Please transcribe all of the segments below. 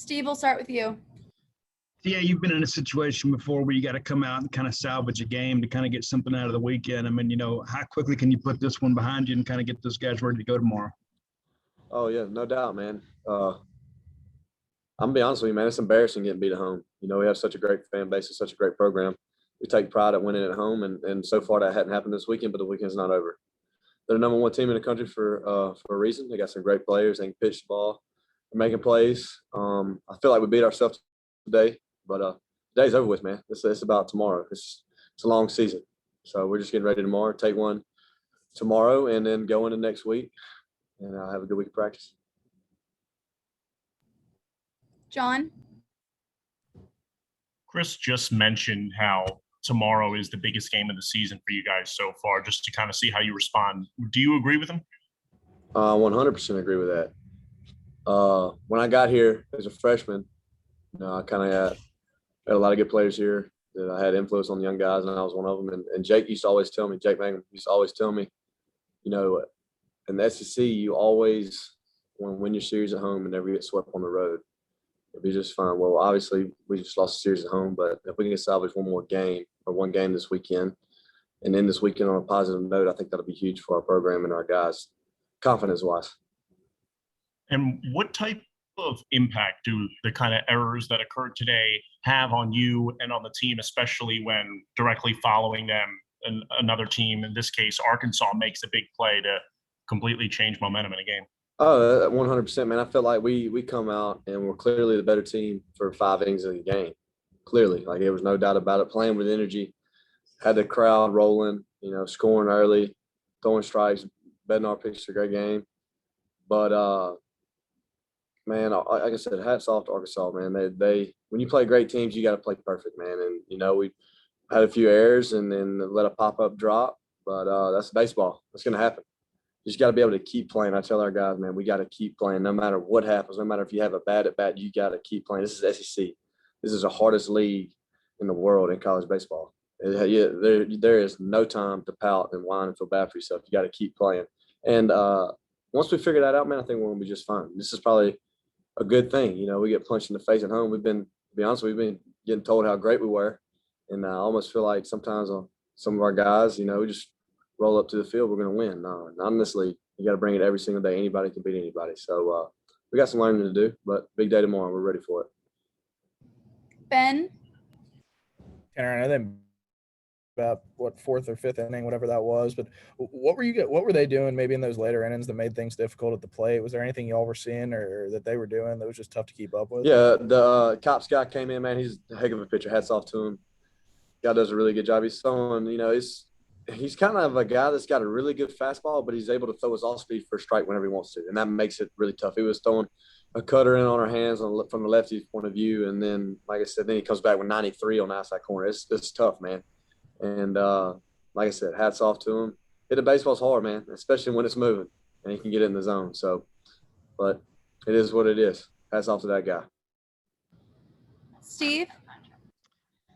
Steve, we'll start with you. Yeah, you've been in a situation before where you got to come out and kind of salvage a game to kind of get something out of the weekend. I mean, how quickly can you put this one behind you and kind of get those guys ready to go tomorrow? Oh, yeah, no doubt, man. I'm going to be honest with you, man. It's embarrassing getting beat at home. We have such a great fan base and such a great program. We take pride at winning at home, and so far that hadn't happened this weekend, but the weekend's not over. They're the number one team in the country for a reason. They got some great players. They can pitch the ball. They're making plays. I feel like we beat ourselves today, but today's over with, man. It's about tomorrow. It's a long season. So we're just getting ready tomorrow, take one tomorrow, and then go into next week and have a good week of practice. John? Chris just mentioned how tomorrow is the biggest game of the season for you guys so far, just to kind of see how you respond. Do you agree with him? 100% agree with that. When I got here as a freshman, I kind of had a lot of good players here that I had influence on the young guys, and I was one of them. And Jake used to always tell me, Jake Mangum used to always tell me, in the SEC, you always want to win your series at home and never get swept on the road. It'll be just fine. Well, obviously, we just lost the series at home, but if we can salvage one game this weekend, and end this weekend on a positive note, I think that'll be huge for our program and our guys, confidence-wise. And what type of impact do the kind of errors that occurred today have on you and on the team, especially when directly following them and another team, in this case, Arkansas, makes a big play to completely change momentum in a game? Oh, 100%, man. I feel like we come out and we're clearly the better team for 5 innings of the game. Clearly, like there was no doubt about it. Playing with energy, had the crowd rolling, scoring early, throwing strikes. Bednar pitched a great game. But, man, like I said, hats off to Arkansas, man. They when you play great teams, you got to play perfect, man. And, we had a few errors and then let a pop-up drop. But that's baseball. It's going to happen. You just got to be able to keep playing. I tell our guys, man, we got to keep playing no matter what happens. No matter if you have a bad at bat, you got to keep playing. This is SEC. This is the hardest league in the world in college baseball. There is no time to pout and whine and feel bad for yourself. You got to keep playing. And once we figure that out, man, I think we're going to be just fine. This is probably a good thing. We get punched in the face at home. We've been getting told how great we were. And I almost feel like sometimes on some of our guys, we just roll up to the field, we're going to win. No, not in this league. You got to bring it every single day. Anybody can beat anybody. So we got some learning to do, but big day tomorrow. We're ready for it. Ben? Tanner, I think about fourth or fifth inning, whatever that was. But what were they doing maybe in those later innings that made things difficult at the plate? Was there anything y'all were seeing or that they were doing that was just tough to keep up with? Yeah, the Cops guy came in, man. He's a heck of a pitcher. Hats off to him. Guy does a really good job. He's someone, he's kind of a guy that's got a really good fastball, but he's able to throw his off-speed for a strike whenever he wants to, and that makes it really tough. He was throwing a cutter in on our hands from the lefty's point of view, and then, like I said, then he comes back with 93 on the outside corner. It's tough, man. And like I said, hats off to him. Hitting baseball's hard, man, especially when it's moving, and he can get it in the zone. So, but it is what it is. Hats off to that guy. Steve?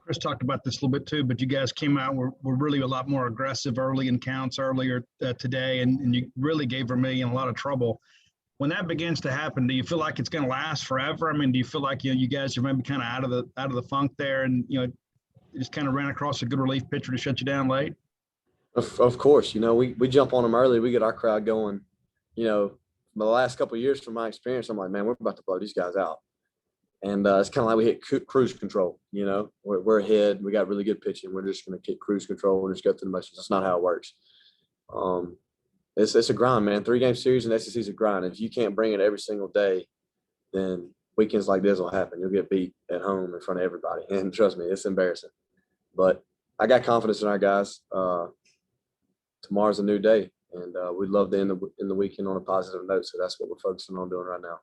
Chris talked about this a little bit too, but you guys came out, were really a lot more aggressive early in counts earlier today, and you really gave Vermillion a lot of trouble. When that begins to happen, do you feel like it's going to last forever? I mean, do you feel like you guys are maybe kind of out of the funk there, and you just kind of ran across a good relief pitcher to shut you down late? Of course, we jump on them early. We get our crowd going. The last couple of years, from my experience, I'm like, man, we're about to blow these guys out. And it's kind of like we hit cruise control, We're ahead. We got really good pitching. We're just going to kick cruise control and just go through the motions. That's not how it works. It's a grind, man. 3-game series and SEC is a grind. If you can't bring it every single day, then weekends like this will happen. You'll get beat at home in front of everybody. And trust me, it's embarrassing. But I got confidence in our guys. Tomorrow's a new day, and we'd love to end the weekend on a positive note. So that's what we're focusing on doing right now.